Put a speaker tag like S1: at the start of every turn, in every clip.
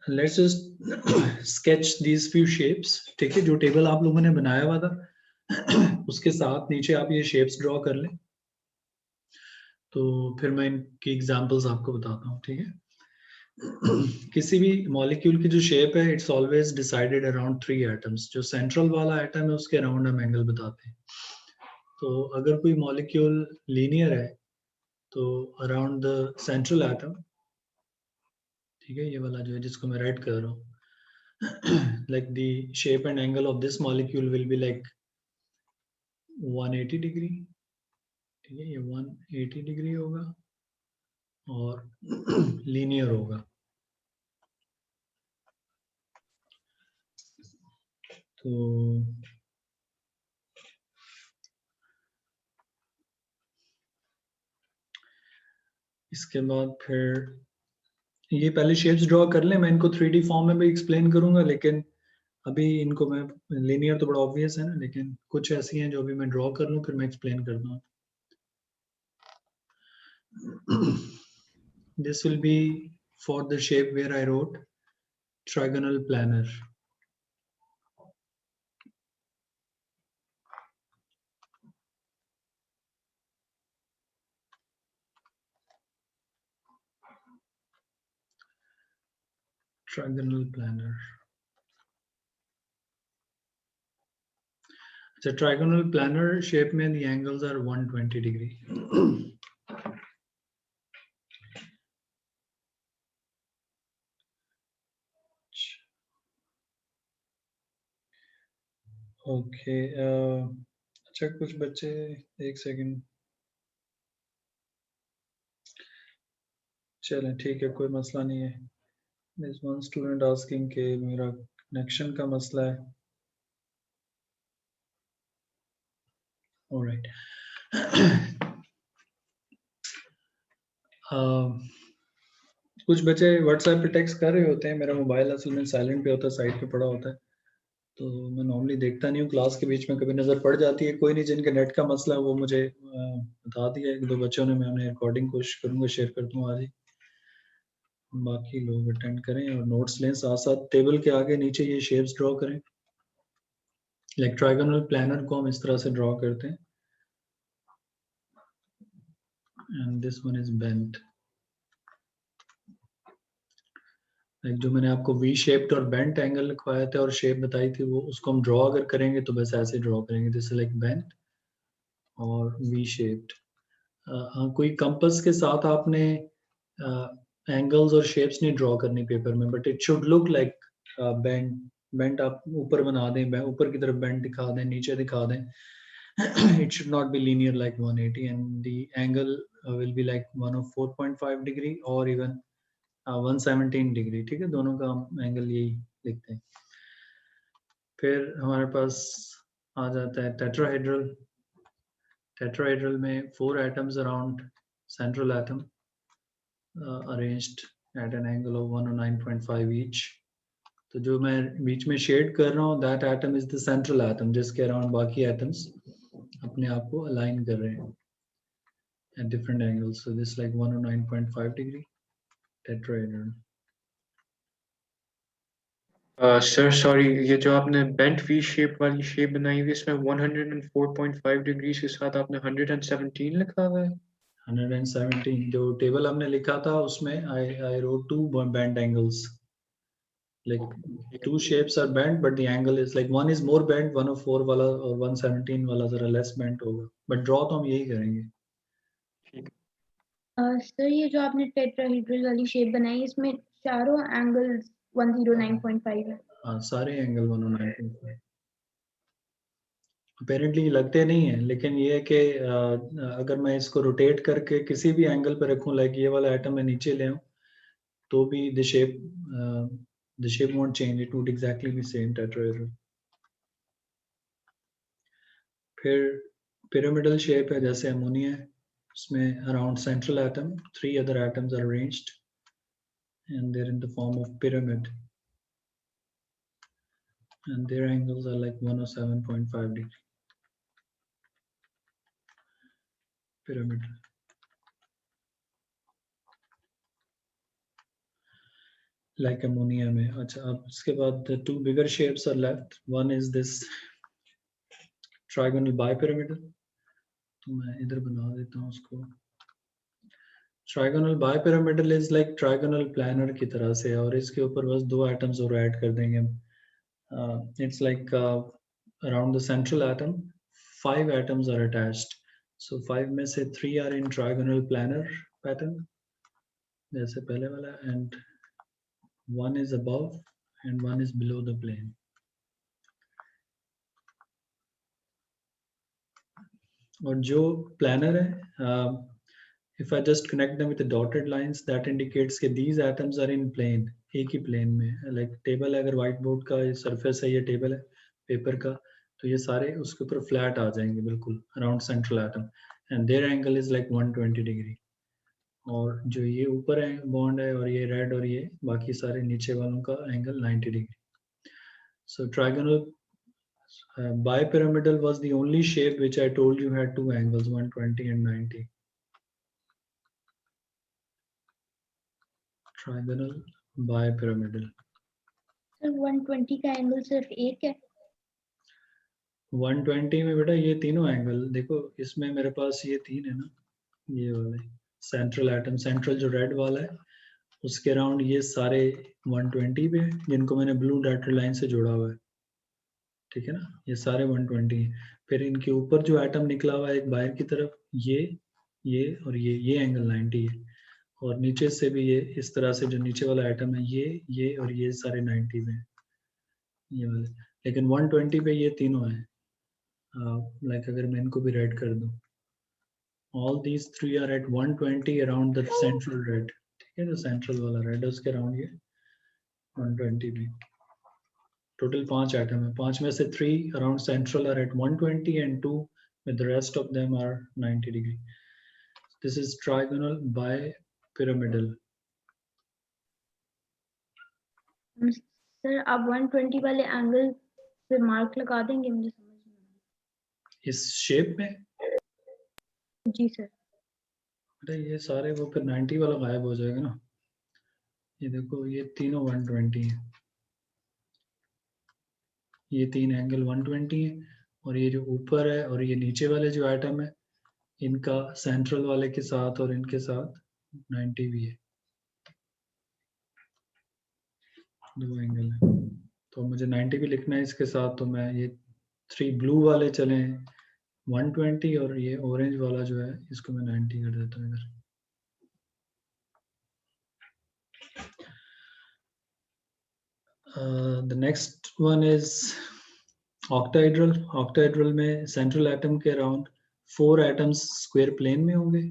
S1: Let's just sketch these few shapes. ठीक है, जो टेबल आप लोगों ने बनाया हुआ था उसके साथ नीचे आप ये शेप्स ड्रॉ कर लें, तो फिर मैं इनकी एग्जांपल्स आपको बताता हूँ। ठीक है, किसी भी मॉलिक्यूल की जो शेप है it's always decided around 3 atoms. जो सेंट्रल वाला एटम है उसके अराउंड हम एंगल बताते हैं। तो अगर कोई मॉलिक्यूल लीनियर है तो अराउंड द सेंट्रल एटम, ठीक है, ये वाला जो है जिसको मैं राइट कर रहा हूँ, like the shape and angle of this molecule will be like 180 degree. ठीक है, ये 180 डिग्री होगा और लीनियर होगा। तो इसके बाद फिर ये पहले शेप्स ड्रॉ कर लें, मैं इनको 3D फॉर्म में भी एक्सप्लेन करूंगा, लेकिन अभी इनको मैं, लीनियर तो बड़ा ऑब्वियस है ना, लेकिन कुछ ऐसी हैं जो अभी मैं ड्रॉ कर लूँ फिर मैं एक्सप्लेन करता हूँ। This will be for the shape where I wrote trigonal planar. Trigonal planar. So trigonal planar shape में the angles are 120 degree. Okay. अच्छा कुछ बच्चे, एक सेकंड, चलें ठीक है, कोई मसला नहीं है। There's one student asking कि मेरा कनेक्शन का मसला है। Alright. कुछ बच्चे व्हाट्सएप पे टेक्स्ट कर रहे होते हैं, मेरा मोबाइल असल में साइलेंट पे होता है, साइड पे पड़ा होता है, तो मैं नॉर्मली देखता नहीं हूँ। क्लास के बीच में कभी नज़र पड़ जाती है। कोई नहीं, जिनके नेट का मसला है वो मुझे बता दिया, एक दो बच्चों ने, मैं उन्हें रिकॉर्डिंग कोशिश करूँगा शेयर कर दूँ आज ही। बाकी लोग अटेंड करें और नोट्स लें, साथ साथ टेबल के आगे नीचे ये शेप्स ड्रॉ करें। लाइक ट्राइगोनल प्लानर को हम इस तरह से ड्रॉ करते हैं, and this one is bent. Like जो मैंने आपको वी शेप्ड और बेंट एंगल लिखवाया था और शेप बताई थी, वो उसको हम ड्रॉ अगर करेंगे तो बस ऐसे ड्रॉ करेंगे, दिस इज लाइक बेंट और वी शेप्ड। हाँ, कोई कंपास के साथ आपने एंगल्स और शेप्स नहीं ड्रॉ करनी पेपर में, but it should look like bent. Bent आप ऊपर बना दें, ऊपर की तरफ बेंट दिखा दें, नीचे दिखा दें। It should not be linear like 180, and the angle will be like 104.5 degree or even 117 degree. ठीक है, दोनों का हम एंगल यही लिखते हैं। फिर हमारे पास आ जाता है टेट्राहेड्रल। टेट्राहेड्रल में 4 atoms around central atom arranged at an angle of 109.5 each. तो जो मैं बीच में शेड कर रहा हूँ, that atom is the central atom, जिसके अराउंड बाकी atoms अपने आप को अलाइन कर रहे हैं at different angles. So this like 109.5 degree tetrahedron.
S2: Sir sorry, ये जो आपने बेंट वी शेप वाली शेप बनाई हुई, इसमें 104.5 डिग्री के साथ आपने 117 लिखा हुआ है।
S1: 117 जो टेबल हमने लिखा था उसमें I wrote 2 bent angles. Like 2 shapes are bent, but the angle is like one is more bent, 104 वाला और 117 वाला जरा less bent होगा, but draw तो हम यही करेंगे।
S3: सर ये जो आपने टेट्राहेड्रल वाली शेप बनाई, इसमें चारों एंगल्स 109.5 है।
S1: हाँ, सारे एंगल 109.5 अपेरेंटली लगते नहीं है, लेकिन ये है कि अगर मैं इसको रोटेट करके किसी भी एंगल पे रखूं, लाइक ये वाला एटम मैं नीचे ले आऊं, तो भी the shape won't change, it would exactly be same tetrahedral. फिर pyramidal shape है, जैसे अमोनिया है, उसमें around central atom 3 other atoms are arranged and they're in the form of pyramid, and their angles are like 107.5 degree. Pyramid. Like ammonia में। अच्छा, अब इसके बाद the two bigger shapes are left. One is this trigonal bipyramidal, तो मैं इधर बना देता हूँ उसको। Trigonal bipyramidal is like trigonal planner की तरह से, और इसके ऊपर बस 2 एटम्स और ऐड कर देंगे। It's like around the central atom 5 atoms are attached, so 5 में से 3 are in trigonal planar pattern जैसे पहले वाला, and 1 is above and 1 is below the plane. और जो प्लानर है, if I just connect them with the dotted lines, that indicates कि these atoms are in plane, एक ही plane में। like table है, अगर white board का surface है, ये टेबल है पेपर का, तो ये सारे उसके ऊपर flat आ जाएंगे बिल्कुल around central atom, and their angle is like 120 degree। और जो ये ऊपर है बॉन्ड है, और ये रेड और ये बाकी सारे नीचे वालों का angle 90 degree. So trigonal bipyramidal was the only shape which I told you had 2 angles, 120 and 90. Trigonal bipyramidal.
S3: Sir 120 का एंगल सिर्फ एक है?
S1: 120 में बेटा ये तीनों एंगल देखो, इसमें मेरे पास ये 3 है ना, ये वाले सेंट्रल एटम, सेंट्रल जो रेड वाला है उसके अराउंड ये सारे 120 पे, जिनको मैंने ब्लू डॉटेड लाइन से जोड़ा हुआ है, ठीक है ना, ये सारे 120 हैं। फिर इनके ऊपर जो एटम निकला हुआ है एक बाहर की तरफ, ये और ये एंगल 90 है, और नीचे से भी ये इस तरह से जो नीचे वाला एटम है ये और ये सारे 90 पे हैं, ये वाले। लेकिन 120 पे ये तीनों हैं। लाइक अगर मैं इनको भी रेड कर दूं, all these 3 are at 120 around the central red, ठीक है, जो सेंट्रल वाला रेड है उसके अराउंड ये 120 पे। टोटल 5 एटम है, 5 में से 3 around central are at 120 and 2 with the rest of them are 90 degree. This is trigonal bipyramidal.
S3: Sir आप 120 वाले एंगल पे मार्क लगा देंगे, मुझे समझ नहीं आ रहा।
S1: इस शेप में
S3: जी सर।
S1: अरे ये सारे वो फिर 90 वाला गायब हो जाएगा ना। ये देखो ये तीनों 120 है, ये 3 एंगल 120 है, और ये जो ऊपर है और ये नीचे वाले जो एटम है इनका सेंट्रल वाले के साथ और इनके साथ 90 भी है, 2 एंगल है। तो मुझे 90 भी लिखना है इसके साथ, तो मैं ये 3 ब्लू वाले चले 120 और ये ऑरेंज वाला जो है इसको मैं 90 कर देता हूँ इधर। The next one is octahedral. Octahedral में सेंट्रल एटम के अराउंड 4 एटम्स स्क्वायर प्लेन में होंगे।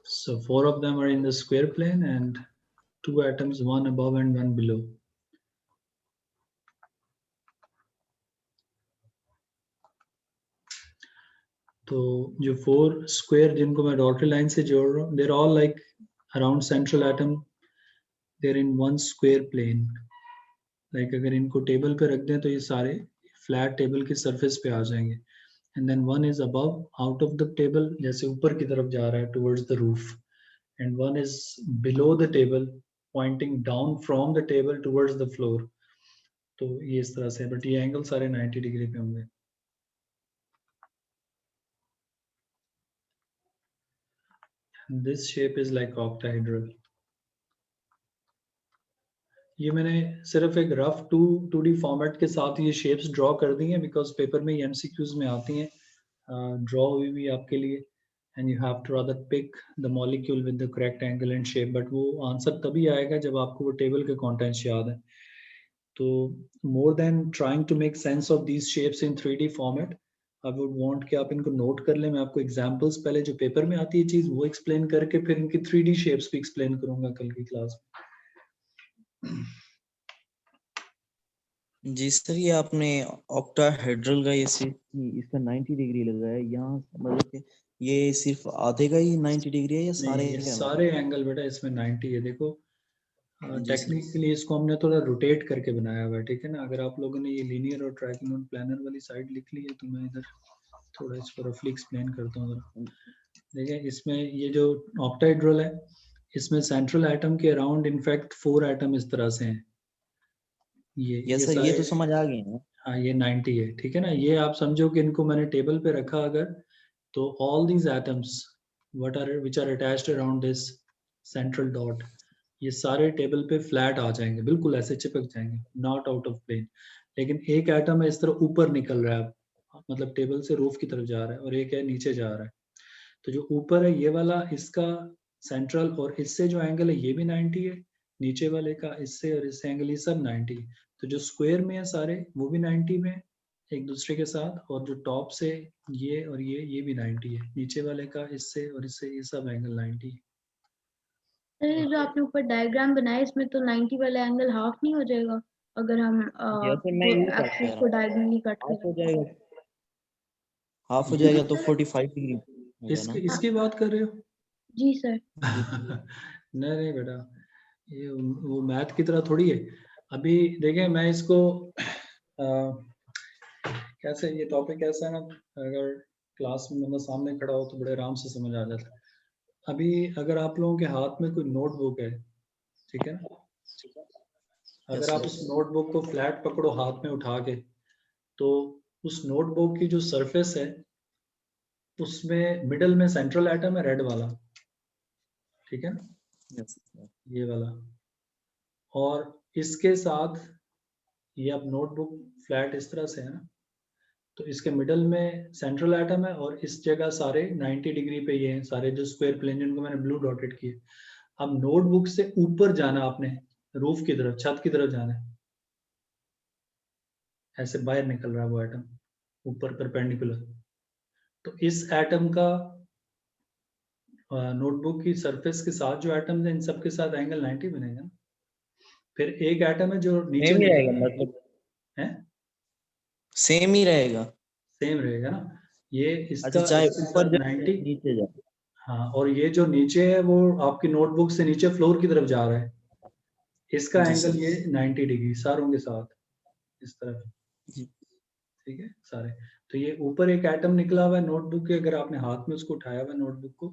S1: So 4 of them are in the square plane and 2 atoms, one above and one below. तो जो 4 स्क्वायर जिनको मैं डॉटेड लाइन से जोड़ रहा हूँ, they're all like around central atom, they're in one square plane. Like अगर इनको टेबल पे रख दें तो ये सारे फ्लैट टेबल की सरफेस पे आ जाएंगे। And then one is above out of the table, जैसे ऊपर की तरफ जा रहा है towards the roof, and one is below the table pointing down from the table towards the floor. तो ये इस तरह से, बट ये एंगल सारे 90 डिग्री पे होंगे। This shape is like octahedral. ये मैंने सिर्फ एक रफ 2D फॉर्मेट के साथ ये शेप्स ड्रॉ कर दी हैं, बिकॉज पेपर में ये MCQs में आती हैं ड्रॉ हुई भी आपके लिए, and you have to rather pick the molecule with the correct angle and shape, but वो आंसर तभी आएगा जब आपको वो टेबल के कॉन्टेंट्स याद है। तो more than trying to make sense of these shapes in 3D format, I would want कि आप इनको नोट कर लें। मैं आपको एग्जांपल्स पहले जो पेपर में आती है चीज वो एक्सप्लेन करके फिर इनकी 3D शेप्स भी एक्सप्लेन करूंगा कल की क्लास में।
S4: जी सर, ये आपने ऑक्टाहेड्रल का ये सिर्फ इसका 90 डिग्री लगाया है यहाँ, मतलब कि ये सिर्फ आधे का ही 90 डिग्री है या सारे
S1: नहीं, ये सारे एंगल बेटा इसमें 90 है। देखो टेक्निकली इसको हमने थोड़ा रोटेट करके बनाया हुआ है, ठीक है ना। अगर आप लोगों ने ये लीनियर और ट्राइगोनल प्लानर वाली साइड लिख ली है तो मैं इधर थोड़ा इसको रफली एक्सप्लेन करता हूँ। देखिए इसमें ये जो ऑक्टाहेड्रल है, इसमें सेंट्रल एटम के अराउंड इनफैक्ट 4 एटम इस तरह से हैं। ये
S4: यस सर, ये
S1: सारे,
S4: तो समझ आ गए हैं।
S1: हाँ ये 90 है, ठीक है ना। ये आप समझो कि इनको मैंने टेबल पे रखा अगर, तो all these atoms which are attached around this central dot, ये सारे टेबल पे फ्लैट आ जाएंगे, बिल्कुल ऐसे चिपक जाएंगे, नॉट आउट ऑफ प्लेन। लेकिन एक एटम है इस तरह ऊपर निकल रहा है, मतलब टेबल से रूफ की तरफ जा रहा है, और एक है नीचे जा रहा है। तो जो ऊपर है ये वाला, इसका सेंट्रल और इससे जो एंगल है ये भी 90 है, नीचे वाले का इससे और इससे एंगल, ये सब 90 है। तो जो स्क्वायर में है सारे वो भी 90 में है एक दूसरे के साथ, और जो टॉप से ये और ये भी 90 है, नीचे वाले का इससे और इससे, ये सब एंगल 90 है।
S3: सर ये जो आपने ऊपर डायग्राम बनाया इसमें तो 90 वाला एंगल हाफ नहीं हो जाएगा अगर हम
S4: यस सर, मैं ये बात कह
S3: एक्सिस
S4: रहा
S3: को
S4: हूँ,
S3: डायगोनली कट
S4: हाफ हो
S3: करें।
S4: जाएगा, हाफ हो जाएगा तो 45 डिग्री होगा ना।
S1: इसकी बात कर रहे हो?
S3: जी सर।
S1: नहीं नहीं बेटा, ये वो मैथ की तरह थोड़ी है। अभी देखें मैं इसको कैसे, ये टॉपिक ऐसा है ना, अगर क्लास में मतलब सामने खड़ा हो तो बड़े आराम से समझ आ जाता है। अभी अगर आप लोगों के हाथ में कोई नोटबुक है, ठीक है ना, अगर आप उस नोटबुक को फ्लैट पकड़ो हाथ में उठा के, तो उस नोटबुक की जो सरफेस है उसमें मिडल में सेंट्रल एटम है रेड वाला, ठीक है ना,
S4: यस सर।
S1: ये वाला, और इसके साथ ये अब नोटबुक फ्लैट इस तरह से है ना, तो इसके मिडल में सेंट्रल एटम है, और इस जगह सारे 90 डिग्री पे ये हैं सारे जो स्क्वायर प्लेन जिनको मैंने ब्लू डॉटेड किए। अब नोटबुक से ऊपर जाना आपने, रूफ की तरफ, छत की तरफ जाना है, ऐसे बाहर निकल रहा है वो एटम ऊपर परपेंडिकुलर। तो इस एटम का नोटबुक की सरफेस के साथ जो एटम्स हैं इन सब के साथ एंगल 90 बनेगा। फिर एक एटम है जो नीचे
S4: सेम ही रहेगा,
S1: निकल
S4: मतलब
S1: है,
S4: सेम ही रहेगा।
S1: सेम रहेगा ना, ये
S4: अच्छा,
S1: इसका
S4: चाहे
S1: इसके
S4: ऊपर
S1: साथ
S4: जाए
S1: 90।
S4: नीचे जाए।
S1: हाँ, और ये जो नीचे है वो आपकी नोटबुक से नीचे फ्लोर की तरफ जा रहा है, इसका
S4: जी
S1: एंगल
S4: सर।
S1: ये 90 डिग्री सारों के साथ इस तरफ,
S4: जी
S1: ठीक है सारे। तो ये ऊपर एक एटम निकला हुआ है नोटबुक के, अगर आपने हाथ में उसको उठाया हुआ है नोटबुक को,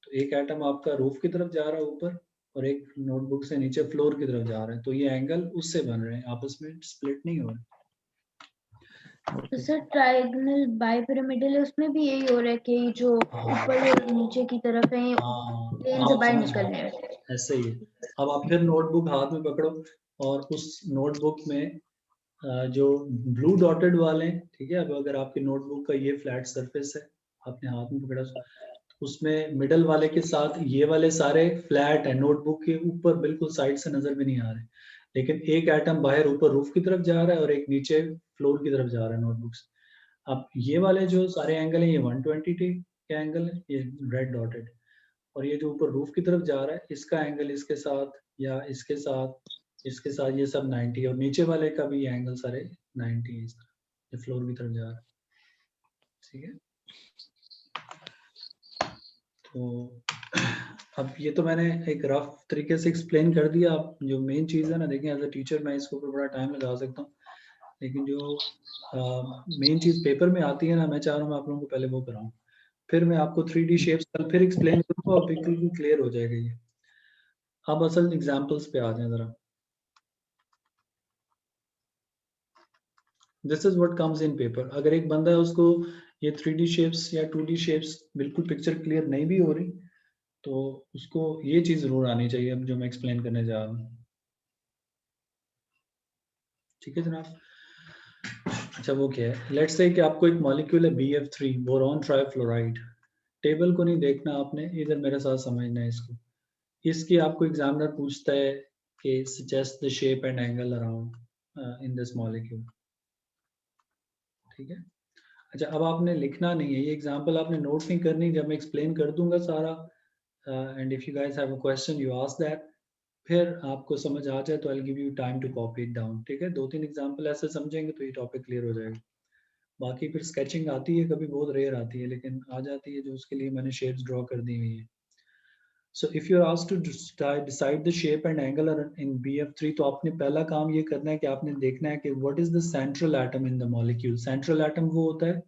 S1: तो एक एटम आपका रूफ की तरफ जा रहा है ऊपर, और एक नोटबुक से नीचे फ्लोर की तरफ जा रहा है, तो ये एंगल उससे बन रहे हैं, आपस में स्प्लिट नहीं हो रहे।
S3: तो सर ट्रायंगल बाइपिरामिडल है उसमें भी यही हो रहा है कि जो ऊपर और नीचे की तरफ है
S1: हाँ
S3: प्लेन से
S1: आप
S3: बाहर
S1: समझ
S3: निकल
S1: गए,
S3: रहे हैं।
S1: ऐसे ही है। अब आप फिर नोटबुक हाथ में पकड़ो, और उस नोटबुक में जो ब्लू डॉटेड वाले हैं, ठीक है, अब अगर आपकी नोटबुक का ये फ्लैट सरफेस है, आपने हाथ में पकड़ा, उसमें मिडल वाले के साथ ये वाले सारे फ्लैट है, नोटबुक के ऊपर बिल्कुल साइड से नजर भी नहीं आ रहे, लेकिन एक एटम बाहर ऊपर रूफ की तरफ जा रहा है और एक नीचे फ्लोर की तरफ जा रहा है नोटबुक से। अब ये वाले जो सारे एंगल हैं ये 120 के एंगल है, ये रेड डॉटेड, और ये जो ऊपर रूफ की तरफ जा रहा है इसका एंगल इसके साथ या इसके साथ, इसके साथ ये सब 90 है, और नीचे वाले का भी एंगल सारे 90 है, इस तरह ये फ्लोर की तरफ जा रहा है, ठीक है। तो अब ये तो मैंने एक रफ तरीके से एक्सप्लेन कर दिया। आप जो मेन चीज़ है ना, देखें एज अ टीचर मैं इसके ऊपर बड़ा टाइम लगा सकता हूँ, लेकिन जो मेन चीज़ पेपर में आती है ना, मैं चाह रहा हूँ मैं आप लोगों को पहले वो कराऊँ, फिर मैं आपको 3D शेप्स कल फिर एक्सप्लेन करूँगा और बिल्कुल क्लियर हो जाएगा ये। अब असल एग्जांपल्स पे आ जाएं जरा। This is what comes in paper. अगर एक बंदा है उसको ये 3D शेप्स या 2D शेप्स बिल्कुल पिक्चर क्लियर नहीं भी हो रही, तो उसको ये चीज़ जरूर आनी चाहिए अब जो मैं एक्सप्लेन करने जा रहा हूँ, ठीक है जनाब। अच्छा वो क्या है, लेट्स से कि आपको एक मॉलिक्यूल है BF3 बोरॉन ट्राइफ्लोराइड। टेबल को नहीं देखना आपने, इधर मेरे साथ समझना है इसको। इसकी आपको एग्जामिनर पूछता है कि suggest the shape and angle around in this molecule, ठीक है। अच्छा अब आपने लिखना नहीं है, ये एग्जांपल आपने नोट नहीं करनी, जब मैं एक्सप्लेन कर दूंगा सारा, and if you guys have a question you ask that, फिर आपको समझ आ जाए तो I will give you time to copy it down, ठीक है। 2-3 एग्जांपल ऐसे समझेंगे तो ये टॉपिक क्लियर हो जाएगा। बाकी फिर स्केचिंग आती है, कभी बहुत रेयर आती है लेकिन आ जाती है, जो उसके लिए मैंने शेप्स ड्रॉ कर दी हुई है। So if you're asked to decide the shape and angle in BF3, तो आपने पहला काम ये करना है कि आपने देखना है कि what is the central atom in the molecule। Central atom वो होता है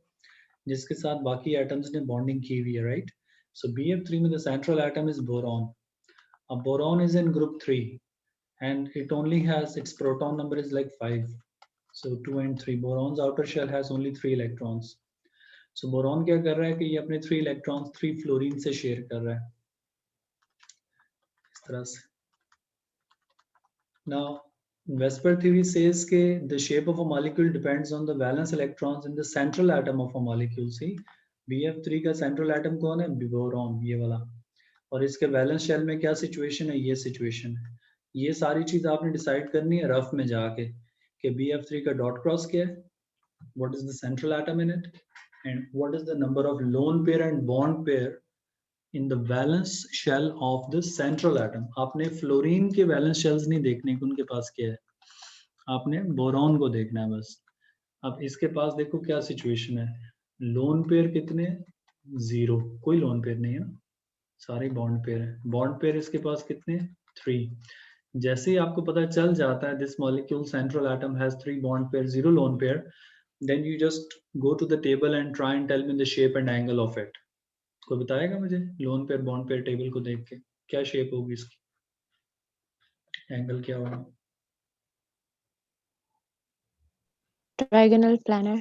S1: जिसके साथ बाकी एटम्स ने बॉन्डिंग की हुई है, राइट। So BF3 में the central atom is boron. A boron is in group 3 and it only has its proton number is like 5. So 2 and 3. Boron's outer shell has only 3 electrons. So boron क्या कर रहा है कि ये अपने 3 electrons 3 fluorine से share कर रहा है इस तरह से. Now Vesper theory says that the shape of a molecule depends on the valence electrons in the central atom of a molecule. See, BF3 का central atom कौन है? बोरॉन, ये वाला. और इसके वैलेंस शेल में क्या सिचुएशन है? ये सिचुएशन है. ये सारी चीज आपने डिसाइड करनी है रफ में जाके कि BF3 का डॉट क्रॉस क्या है, what is the central atom in it, and what is the number of lone pair and bond pair in the valence shell of the central atom. आपने fluorine के valence shells नहीं देखने कि उनके पास क्या है, आपने बोरॉन को देखना है बस. अब इसके पास देखो क्या सिचुएशन है, लोन पेयर कितने? 0, कोई लोन पेयर नहीं है ना, सारे बॉन्ड पेयर है. बॉन्ड पेयर इसके पास कितने? 3. जैसे ही आपको पता चल जाता है this molecule central atom has 3 bond pair 0 lone pair, then you just go to the table and try and tell me the shape and angle of it. कोई बताएगा मुझे lone pair bond pair table को देख के क्या shape होगी इसकी, angle क्या होगा?
S5: Trigonal planar.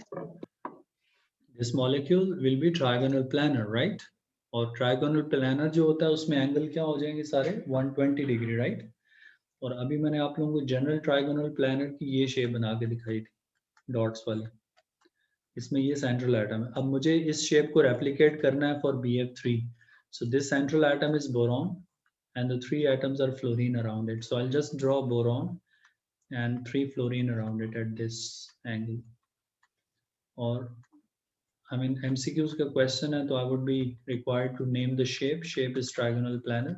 S1: This molecule will be trigonal planar, right? और trigonal planar जो होता है उसमें एंगल क्या हो जाएंगे सारे? 120 डिग्री, राइट? और अभी मैंने आप लोगों को जनरल ट्राइगोनल प्लानर की ये शेप बना के दिखाई थी डॉट्स वाली. इसमें ये सेंट्रल एटम है. अब मुझे इस शेप को रेप्लिकेट करना है for BF3. So this central atom is boron and the 3 atoms are fluorine around it. So I'll just draw boron and 3 fluorine around it at this angle. Or I mean MCQs का question है तो I would be required to name the shape. Shape is trigonal planar.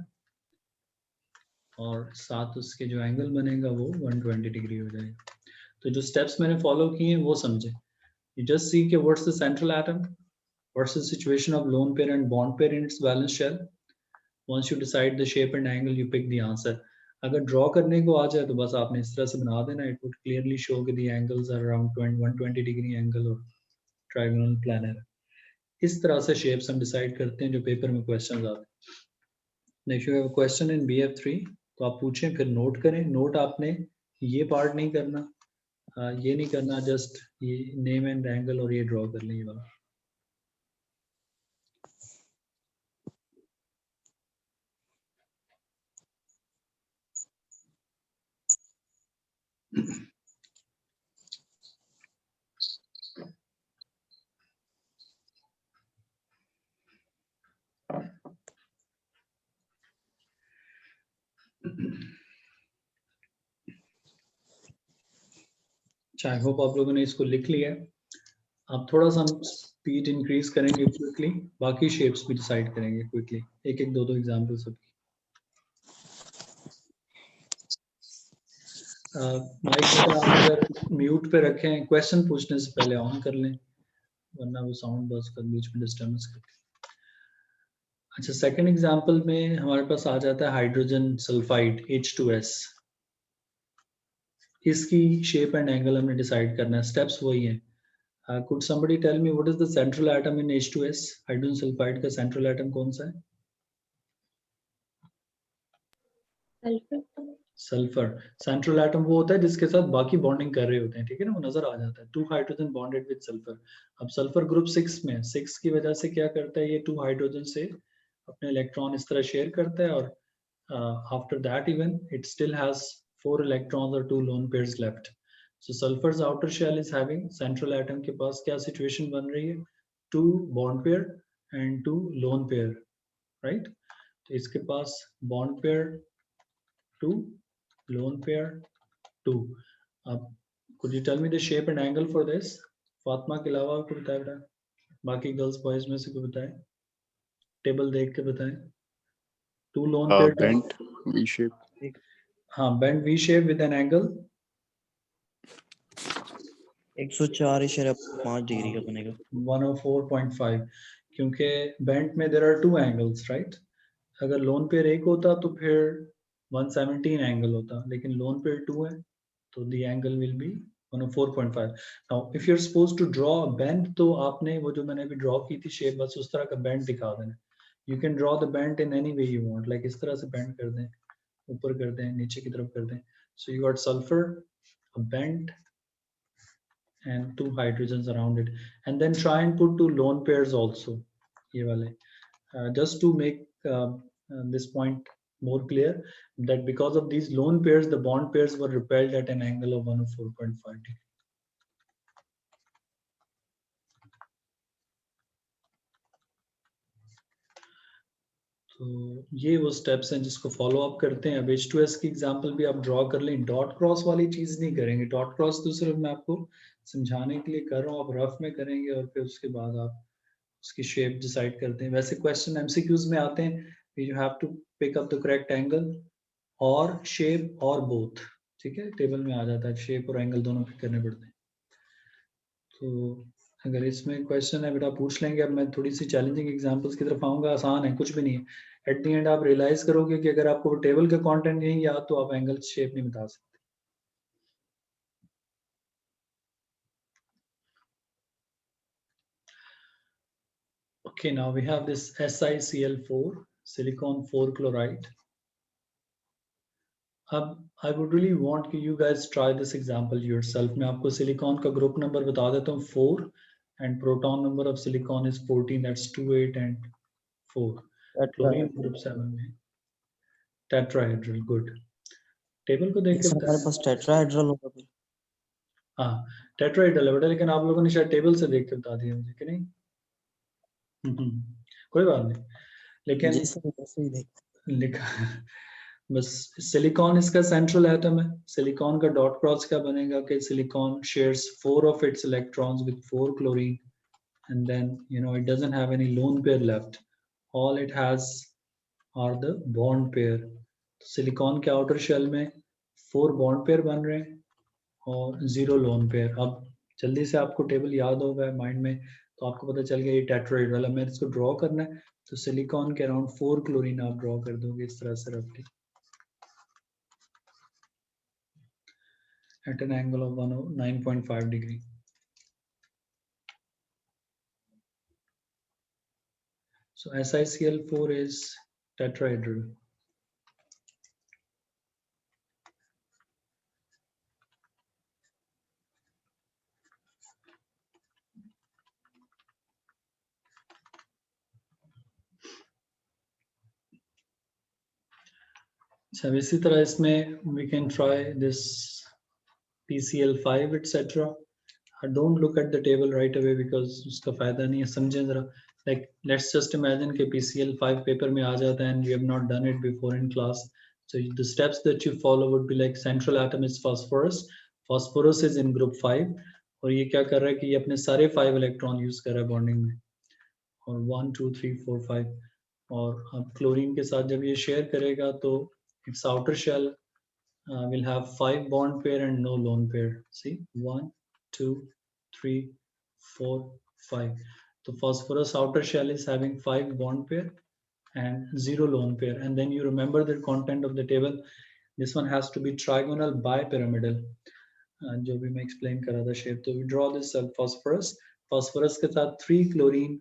S1: और साथ उसके जो angle बनेगा वो 120 degree हो जाएगा. तो जो स्टेप्स मैंने फॉलो किए हैं वो समझे. You just see कि what's the central atom, what's the situation of lone pair and bond pair in its valence shell. Once you decide the shape and angle, you pick the answer. अगर draw करने को आ जाए तो बस आपने इस तरह से बना देना. It would clearly show कि the angles are around 120 degree angle और trigonal planar. इस तरह से shapes हम decide करते हैं जो पेपर में questions आते हैं. If you have a question in BF3 तो आप पूछें, फिर नोट करें. नोट आपने ये पार्ट नहीं करना, ये नहीं करना, जस्ट ये नेम एंड एंगल और ये ड्रॉ कर लें ये वाला. आई होप आप लोगों ने इसको लिख लिया. आप थोड़ा सा स्पीड इंक्रीज करेंगे क्विकली, बाकी शेप्स भी डिसाइड करेंगे क्विकली. एक एक दो एग्जांपल सबकी. माइक अगर म्यूट पे रखें, क्वेश्चन पूछने से पहले ऑन कर लें वरना वो साउंड बस कर बीच में डिस्टर्बेंस करती है. अच्छा, सेकंड एग्जांपल में हमारे पास आ जाता है हाइड्रोजन सल्फाइड H2S. इसकी शेप एंड एंगल हमने डिसाइड करना है. स्टेप्स वही हैं. Could somebody tell me what is the central atom in H2S? Hydrogen sulphide का सेंट्रल एटम कौन सा है? सल्फर. सेंट्रल एटम वो होता है जिसके साथ बाकी बॉन्डिंग कर रहे होते हैं, ठीक है ना, वो नजर आ जाता है. 2 हाइड्रोजन बॉन्डेड विद सल्फर. अब सल्फर ग्रुप 6 में 6 की वजह से क्या करता है, ये 2 हाइड्रोजन से अपने इलेक्ट्रॉन इस तरह शेयर करता है और after that even it still has 4 electrons और 2 lone pairs left. So sulfur's outer shell is having central atom के पास क्या situation बन रही है, 2 bond pair and 2 lone pair, right? तो इसके पास bond pair 2, lone pair 2. अब could you tell me the shape and angle for this? Fatima के अलावा कोई बताए बेटा, बाकी गर्ल्स बॉयज में से कोई बताए, टेबल देख के बताएं. 2 lone pair,
S6: bent V shape.
S1: हाँ, bent V shape with an angle
S4: 104.5 degree का बनेगा.
S1: 104.5. क्योंकि बेंट में देयर आर 2 एंगल्स, राइट? अगर लोन पेयर 1 होता तो फिर 117 एंगल होता, लेकिन लोन पेयर 2 है तो the angle will be 104.5. Now if you are supposed to draw a bent तो आपने वो जो मैंने अभी ड्रॉ की थी शेप बस उस तरह का बेंट दिखा देना. You can draw the bent in any way you want, like इस तरह से bend कर दें, ऊपर कर दें, नीचे की तरफ कर दें. So you got sulfur, a bent, and 2 hydrogens around it, and then try and put 2 lone pairs also, ये वाले, just to make this point more clear, that because of these lone pairs, the bond pairs were repelled at an angle of 104.5 degree. तो ये वो steps हैं जिसको follow up करते हैं. अब H2S की एग्जांपल भी आप ड्रॉ कर लें. डॉट क्रॉस वाली चीज नहीं करेंगे. डॉट क्रॉस तो सिर्फ मैं आपको समझाने के लिए कर रहा हूँ, आप रफ में करेंगे और फिर उसके बाद आप उसकी शेप डिसाइड करते हैं. वैसे क्वेश्चन एमसीक्यूज में आते हैं, you have to pick up the correct angle और शेप और बोथ. ठीक है, टेबल में आ जाता है, शेप और एंगल दोनों पिक करने पड़ते हैं. तो अगर इसमें क्वेश्चन है बेटा पूछ लेंगे. अब मैं थोड़ी सी चैलेंजिंग एग्जांपल्स की तरफ आऊंगा. आसान है, कुछ भी नहीं है. एट द एंड आप रियलाइज करोगे कि अगर आपको टेबल का कंटेंट नहीं याद तो आप एंगल शेप नहीं बता सकते. Okay, now we have this SiCl4, silicon 4 chloride. I would really want you guys try this example yourself. मैं आपको सिलिकॉन का ग्रुप नंबर बता देता हूँ 4, and proton number of silicon is 14. That's 2, 8 and 4. Chlorine group 7 में tetrahedral. Good. Table को देख के
S4: हमारे पास टेट्राहेड्रल होगा फिर.
S1: हाँ टेट्राहेड्रल है बेटा, लेकिन आप लोगों ने शायद टेबल से देख के बता दिया मुझे कि नहीं. कोई बात नहीं, लेकिन
S4: जैसे ही
S1: लिखा बस. सिलिकॉन इसका सेंट्रल एटम है. सिलिकॉन का डॉट क्रॉस क्या बनेगा कि silicon shares 4 of its electrons with 4 chlorine, and then it doesn't have any lone pair left. All it has are the bond pair. Silicon के आउटर शेल में 4 bond pair बन रहे हैं और 0 लोन पेयर. अब जल्दी से आपको टेबल याद होगा माइंड में, तो आपको पता चल गया ये टेट्राहेड्रल है. मैं इसको ड्रॉ करना है तो सिलिकॉन के अराउंड 4 क्लोरीन आप ड्रॉ कर दोगे इस तरह से रफली at an angle of 9.5 degree. So SiCl4 is tetrahedral. So इसी तरह इसमें we can try this PCl5 etc. Don't look at the table right away because उसका फायदा नहीं है. समझें जरा. Like let's just imagine कि PCl5 पेपर में आ जाता है and you have not done it before in class. So the steps that you follow would be like central atom is phosphorus. Phosphorus is in group 5 और ये क्या कर रहा है कि ये अपने सारे 5 इलेक्ट्रॉन यूज कर रहा है बॉन्डिंग में, और 1 2 3 4 5. और अब क्लोरीन के साथ जब ये शेयर करेगा तो its outer shell will have 5 bond pair and no lone pair. See, 1 2 3 4 5. So phosphorus outer shell is having 5 bond pair and 0 lone pair. And then you remember the content of the table. This one has to be trigonal bipyramidal. जो भी मैं explain कर रहा था shape. तो we draw this phosphorus. Phosphorus के साथ 3 chlorine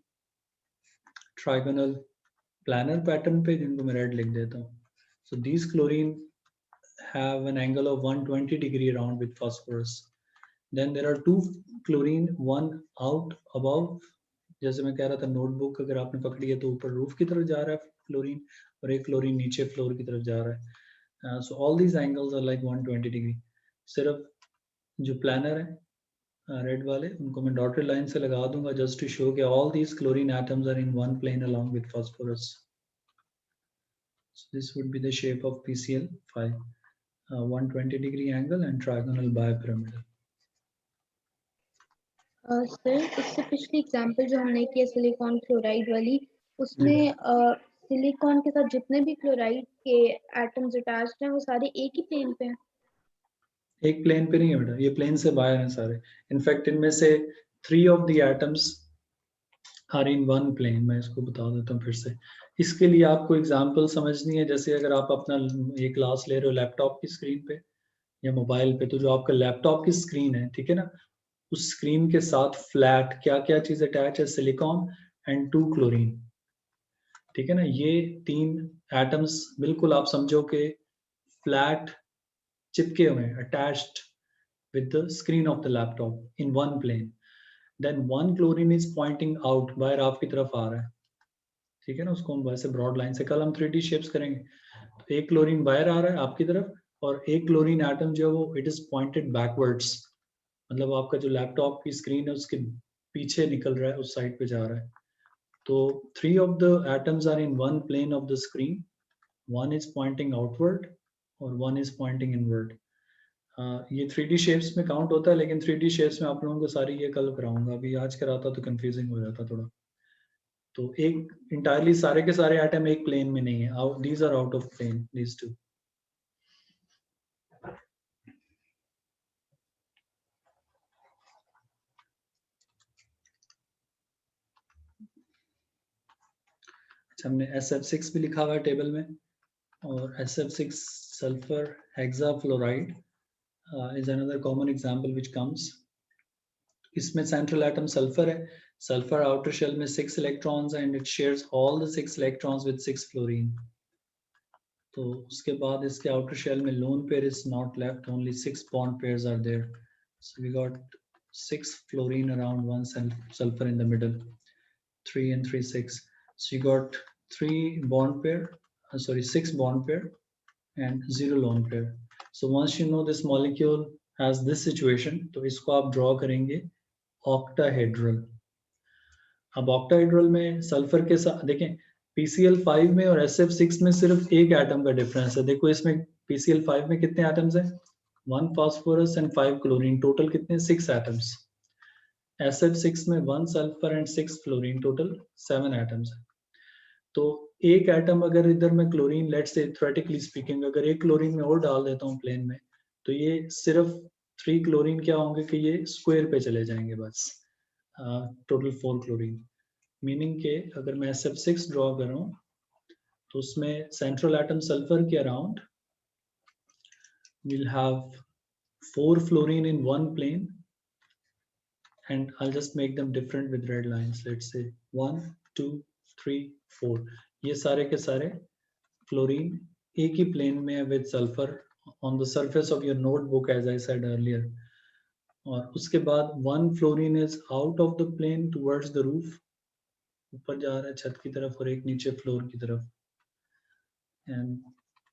S1: trigonal planar pattern पे, जिनको मैं red लिख देता हूँ. So these chlorine have an angle of 120 degree around with phosphorus. Then there are 2 chlorine, one out above. जैसे मैं कह रहा था नोटबुक अगर आपने पकड़ी है तो ऊपर रूफ की तरफ जा रहा है क्लोरीन, और एक क्लोरीन नीचे फ्लोर की तरफ जा रहा है. So all these angles are like 120 degree. सिर्फ जो प्लानर है रेड वाले उनको मैं डॉटेड लाइन से लगा दूंगा just to show कि all these chlorine atoms are in one plane along with phosphorus. So this would be the shape of PCl5, 120 degree angle and trigonal bipyramidal.
S3: Sir इससे पिछली example जो हमने किया silicon chloride वाली, उसमें silicon के साथ जितने भी क्लोराइड के एटम्स अटैच्ड हैं वो सारे एक ही प्लेन पे हैं.
S1: एक प्लेन पे नहीं है बेटा, ये प्लेन से बाहर हैं सारे. इनफैक्ट इनमें से 3 of the atoms are in one plane. मैं इसको बता देता हूँ फिर से. इसके लिए आपको एग्जांपल समझनी है. जैसे अगर आप अपना ये क्लास ले रहे हो लैपटॉप की स्क्रीन पे या मोबाइल पे, तो जो आपका लैपटॉप की स्क्रीन है, ठीक है ना, उस स्क्रीन के साथ फ्लैट क्या क्या चीज अटैच है? Silicon and 2 chlorine. ठीक है ना, ये 3 एटम्स बिल्कुल आप समझो कि फ्लैट चिपके हुए हैं, attached with the screen of the laptop in one plane. Then one chlorine is pointing out, बाहर आपकी तरफ आ रहा है, ठीक है ना, उसको हम वैसे ब्रॉड लाइन से, कल हम 3D शेप्स करेंगे, तो एक क्लोरीन बाहर आ रहा है आपकी तरफ और एक क्लोरीन एटम जो है वो इट इज पॉइंटेड बैकवर्ड्स, मतलब आपका जो लैपटॉप की स्क्रीन है उसके पीछे निकल रहा है, उस साइड पे जा रहा है। तो 3 of the atoms are in one plane of the screen, one is pointing outward और one is pointing inward. ये 3D शेप्स में काउंट होता है, लेकिन 3D शेप्स में आप लोगों को सारी ये कल कराऊंगा, अभी आज कराता तो कंफ्यूजिंग हो जाता थोड़ा। तो एक इंटायरली सारे के सारे एटम एक प्लेन में नहीं है, these are out of plane, these two. अच्छा, हमने SF6 भी लिखा हुआ है टेबल में, और SF6 sulphur hexafluoride is another common example which comes. इसमें सेंट्रल एटम सल्फर है, सल्फर आउटर शेल में 6 electrons and it shares all the 6 electrons with 6 fluorine. तो उसके बाद इसके आउटर शेल में lone pair is not left, only 6 bond pairs are there, so we got 6 fluorine around 1 sulfur in the middle, 3 and 3 6, so you got 3 bond pair, 6 bond pair and 0 lone pair. So once you know this molecule has this situation, तो इसको आप draw करेंगे octahedral. अब octahedral में sulphur के साथ देखें, PCl5 में और SF6 में सिर्फ एक एटम का डिफरेंस है। देखो इसमें PCl5 में कितने एटम्स हैं, 1 फास्फोरस एंड 5 क्लोरीन, टोटल कितने, 6 एटम्स। SF6 में 1 sulphur and 6 fluorine, total 7 atoms है। तो एक एटम अगर इधर में chlorine, let's say theoretically speaking, अगर एक क्लोरीन में और डाल देता हूँ प्लेन में, तो ये सिर्फ 3 क्लोरीन क्या होंगे कि ये स्क्वायर पे चले जाएंगे बस, टोटल 4 क्लोरीन। मीनिंग के अगर मैं SF6 ड्रॉ करूं तो उसमें सेंट्रल एटम सल्फर के around we'll have 4 fluorine in one plane, and I'll just make them different with red lines. Let's say 1 2 3 4, ये सारे के सारे फ्लोरीन एक ही प्लेन में है with sulfur on the surface of your notebook as I said earlier. और उसके बाद 1 fluorine is out of the plane towards the roof, ऊपर जा रहा है छत की तरफ, और एक नीचे फ्लोर की तरफ, and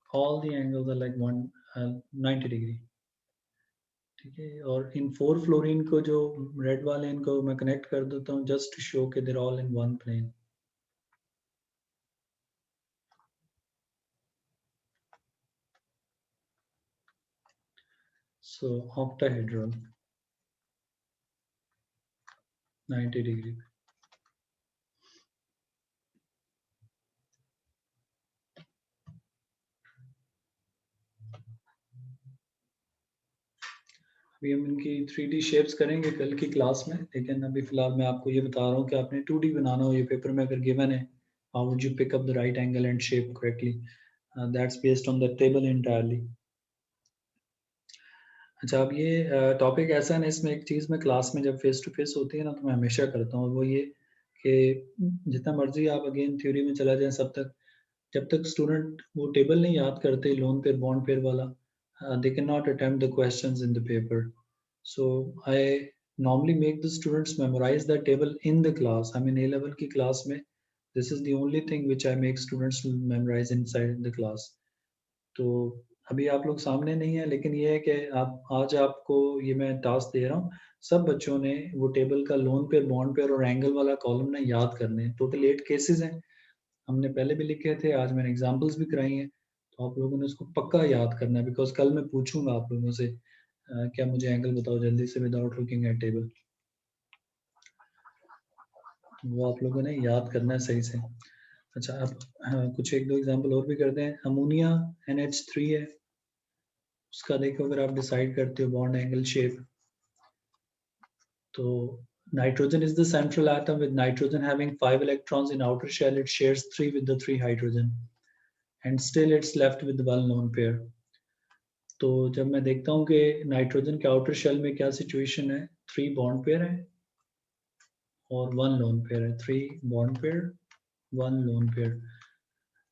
S1: all the angles are like 90 degree, ठीक है। और इन 4 फ्लोरीन को जो रेड वाले इनको मैं कनेक्ट कर देता हूँ जस्ट टू शो कि they're all in one plane. So octahedral 90 degree. अभी हम इनकी 3D शेप्स करेंगे कल की क्लास में, लेकिन अभी फिलहाल मैं आपको ये बता रहा हूँ कि आपने 2D बनाना हो, ये पेपर में अगर गिवन है, how would you pick up the right angle and shape correctly, that's based on the table entirely. अच्छा, अब ये टॉपिक ऐसा है ना, इसमें एक चीज़ मैं क्लास में जब फेस टू फेस होती है ना तो मैं हमेशा करता हूँ, वो ये कि जितना मर्जी आप अगेन थ्योरी में चला जाए, सब तक जब तक स्टूडेंट वो टेबल नहीं याद करते लोन पेयर बॉन्ड पेयर वाला, they cannot attempt the questions in the paper. So I normally make the students memorize that table in the class. I mean A level की class में this is the only thing which I make students memorize inside the class. तो अभी आप लोग सामने नहीं है, लेकिन ये है कि आप आज आपको ये मैं टास्क दे रहा हूँ, सब बच्चों ने वो टेबल का लोन पेयर बॉन्ड पेयर और एंगल वाला कॉलम ना याद करने हैं। टोटल 8 केसेस हैं, हमने पहले भी लिखे थे, आज मैंने एग्जांपल्स भी कराई हैं, तो आप लोगों ने उसको पक्का याद करना है, बिकॉज कल मैं पूछूंगा आप लोगों से क्या मुझे एंगल बताओ जल्दी से विदाउट लुकिंग एट टेबल, वो आप लोगों ने याद करना है सही से। अच्छा, अब कुछ 1-2 एग्जांपल और भी करते हैं। अमोनिया NH3 है, उसका देखो अगर आप डिसाइड करते हो बॉन्ड एंगल शेप, तो nitrogen is the central atom with nitrogen having 5 electrons in outer shell, it shares 3 with the 3 hydrogen and still it's left with 1 lone pair. तो जब मैं देखता हूँ कि नाइट्रोजन के आउटर शेल में क्या सिचुएशन है, 3 बॉन्ड पेयर है और 1 लोन पेयर है, 3 bond pair one lone pair.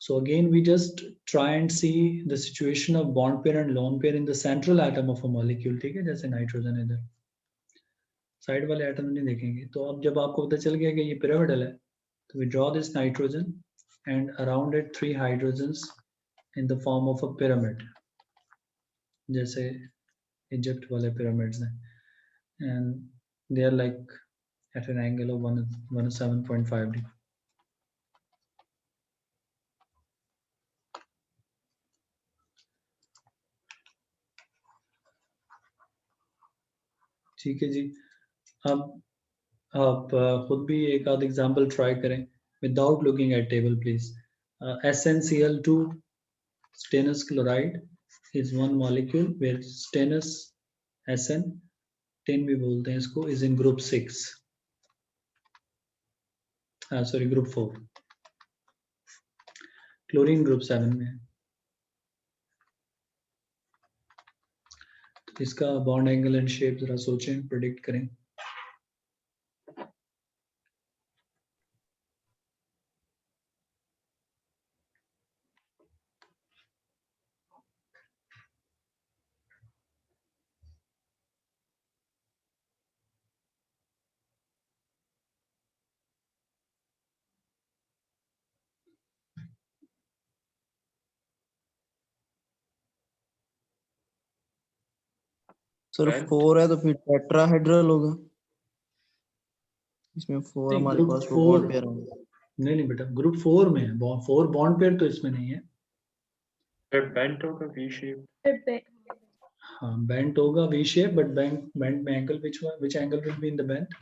S1: So again, we just try and see the situation of bond pair and lone pair in the central atom of a molecule. ठीक है, जैसे nitrogen इधर side वाले atom नहीं देखेंगे. तो अब जब आपको पता चल गया कि ये पिरामिडल है, तो we draw this nitrogen and around it 3 hydrogens in the form of a pyramid, जैसे इजिप्ट वाले pyramids हैं, and they are like at an angle of 107.5 degree. ठीक है जी. अब आप खुद भी एक आध एग्जांपल ट्राई करें without looking at table please. SnCl2 stannous chloride is one molecule where stannous SN 10 भी बोलते हैं इसको, is in group 6, sorry group 4. Chlorine group 7 में है. तो इसका बॉन्ड एंगल एंड शेप जरा सोचें, प्रेडिक्ट करें.
S4: Sir
S2: Band?
S4: 4 है तो फिर टेट्राहेड्रल होगा. इसमें 4
S1: नहीं,
S4: हमारे
S1: ग्रुप
S4: पास वो
S1: 4
S4: बॉन्ड पेयर होंगे.
S1: नहीं बेटा, ग्रुप 4 में है. 4 बॉन्ड पेयर तो इसमें नहीं है.
S2: फिर बेंट होगा V shape.
S3: फिर पे
S1: हाँ, बेंट होगा वी शेप, बट बेंट में angle which angle will be in the bent?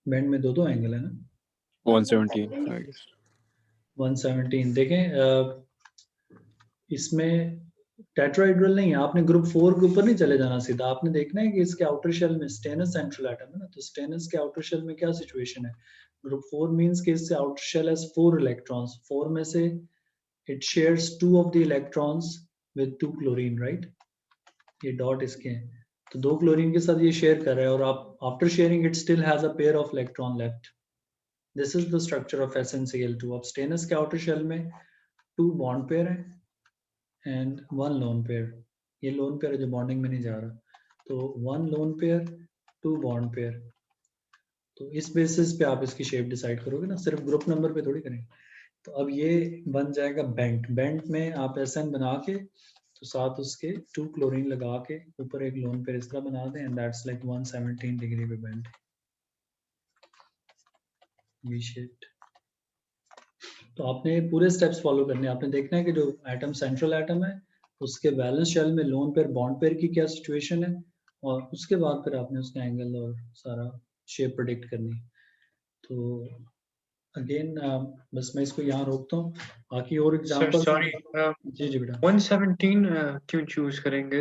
S1: Bent में दो एंगल है ना.
S6: 117 I guess.
S1: 117 देखें. इसमें टेट्राहेड्रल नहीं है. आपने ग्रुप 4 के ऊपर नहीं चले जाना सीधा. आपने देखना है कि इसके आउटर शेल में स्टेनस सेंट्रल एटम है ना. तो स्टेनस के आउटर शेल में क्या सिचुएशन है. ग्रुप 4 मींस कि इससे आउटर शेल हैज 4 इलेक्ट्रॉन्स. 4 में से it shares 2 of the electrons with 2 chlorine, right. ये डॉट इसके हैं, तो 2 क्लोरीन के साथ ये शेयर कर रहा है, और आप after sharing it still has a pair of electron left. This is the structure of SnCl2. अब स्टेनस के आउटर शेल में 2 बॉन्ड पेयर है एंड 1 लोन पेयर. ये लोन पेयर है जो बॉन्डिंग में नहीं जा रहा. तो 1 लोन पेयर 2 बॉन्ड पेयर. तो इस बेसिस पे आप इसकी शेप डिसाइड करोगे ना, सिर्फ ग्रुप नंबर पे थोड़ी करेंगे. तो अब ये बन जाएगा बेंट. बेंट में आप SN बना के तो साथ उसके 2 क्लोरीन लगा के ऊपर एक लोन पेयर इस तरह बना दें, एंड दैट्स लाइक 117 डिग्री पे बेंट, वी शेप्ड. तो आपने पूरे स्टेप्स फॉलो करने. आपने देखना है कि जो एटम सेंट्रल एटम है उसके वैलेंस शेल में लोन पेयर बॉन्ड पेयर की क्या सिचुएशन है, और उसके बाद फिर आपने उसका एंगल और सारा शेप प्रेडिक्ट करनी. तो अगेन बस मैं इसको यहाँ रोकता हूँ. बाकी और
S2: Sir,
S1: एग्जांपल.
S2: sorry.
S1: जी बेटा.
S2: 117 क्यों चूज करेंगे?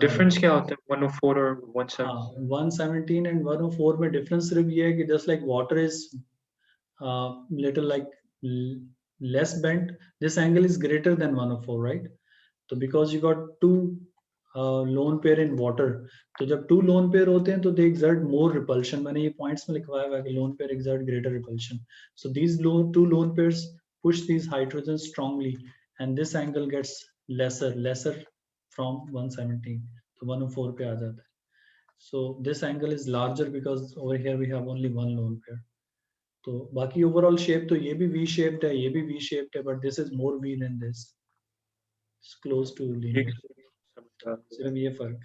S2: डिफरेंस क्या होता है 104 और 117?
S1: हाँ, 117 एंड 104 में डिफरेंस सिर्फ ये है कि just like water is little like less bent, this angle is greater than 104, right? तो because you got 2 lone pair in water, तो जब 2 lone pair होते हैं तो they exert more repulsion. मैंने ये points में लिखवाया हुआ है कि lone pair exert greater repulsion. So these 2 lone pairs push these hydrogens strongly, and this angle gets lesser from 117, तो 104 पे आ जाता है. So this angle is larger because over here we have only 1 lone pair. तो बाकी overall shape तो ये भी V shaped है, ये भी वी शेप्ड है, but this is more V than this. It's close to linear. सिर्फ ये फर्क.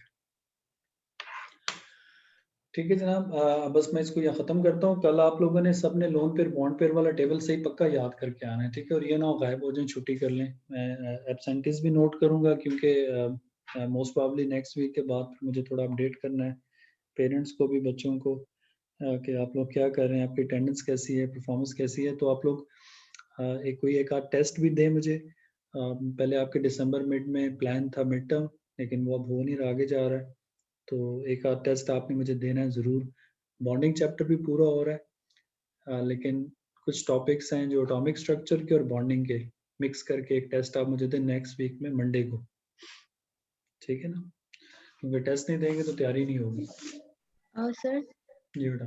S1: ठीक है जनाब. बस मैं इसको यहाँ खत्म करता हूँ. कल आप लोगों ने सबने लोन पेयर बॉन्ड पेयर वाला टेबल सही पक्का याद करके आना है, ठीक है. और ये ना हो गायब हो जाए, छुट्टी कर लें. मैं एब्सेंटीज भी नोट करूंगा क्योंकि मोस्ट प्रोबेबली नेक्स्ट वीक के बाद मुझे थोड़ा अपडेट करना है पेरेंट्स को भी, बच्चों को, कि आप लोग क्या कर रहे हैं, आपकी अटेंडेंस कैसी है, परफॉर्मेंस कैसी है. तो आप लोग एक आध टेस्ट भी दें मुझे. पहले आपके दिसंबर मिड में प्लान था मिड टर्म, लेकिन वो अब हो नहीं रहा, आगे जा रहा है. तो एक आध टेस्ट आपने मुझे देना है ज़रूर. बॉन्डिंग चैप्टर भी पूरा हो रहा है, लेकिन कुछ टॉपिक्स हैं जो एटॉमिक स्ट्रक्चर के और बॉन्डिंग के मिक्स करके एक टेस्ट आप मुझे दें नेक्स्ट वीक में मंडे को, ठीक है ना. क्योंकि टेस्ट नहीं देंगे तो तैयारी नहीं होगी.
S3: सर
S1: जी बेटा,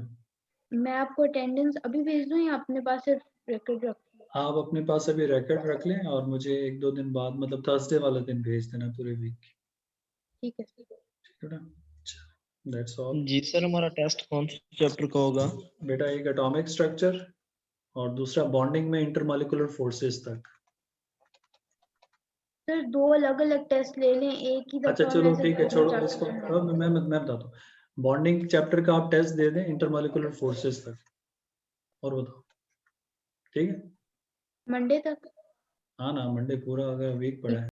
S3: मैं आपको अटेंडेंस अभी भेज दूं या अपने पास सिर्फ रिकॉर्ड रख?
S1: आप अपने पास अभी रिकॉर्ड रख लें और मुझे 1-2 दिन बाद मतलब थर्सडे वाले दिन भेज देना पूरे वीक।
S3: ठीक है।
S1: ठीक है बेटा, दैट्स ऑल।
S4: जी सर, हमारा टेस्ट कौन से चैप्टर का होगा?
S1: बेटा एक एटॉमिक स्ट्रक्चर और दूसरा बॉन्डिंग में इंटरमॉलिक्यूलर फोर्सेस तक।
S3: सर 2 अलग-अलग टेस्ट ले लें एक ही
S1: अच्छा
S3: दफा
S1: चलो
S3: में,
S1: ठीक
S3: सिर्फ
S1: है,
S3: दोनों
S1: छोड़ो
S3: चैप्टर
S1: इसको,
S3: करना है।
S1: मैं बताता हूँ। बॉन्डिंग चैप्टर का आप टेस्ट दे दें इंटरमॉलिक्यूलर फोर्सेस तक, और बताओ, ठीक है?
S3: मंडे तक?
S1: हाँ ना, मंडे पूरा अगर वीक पड़ा है।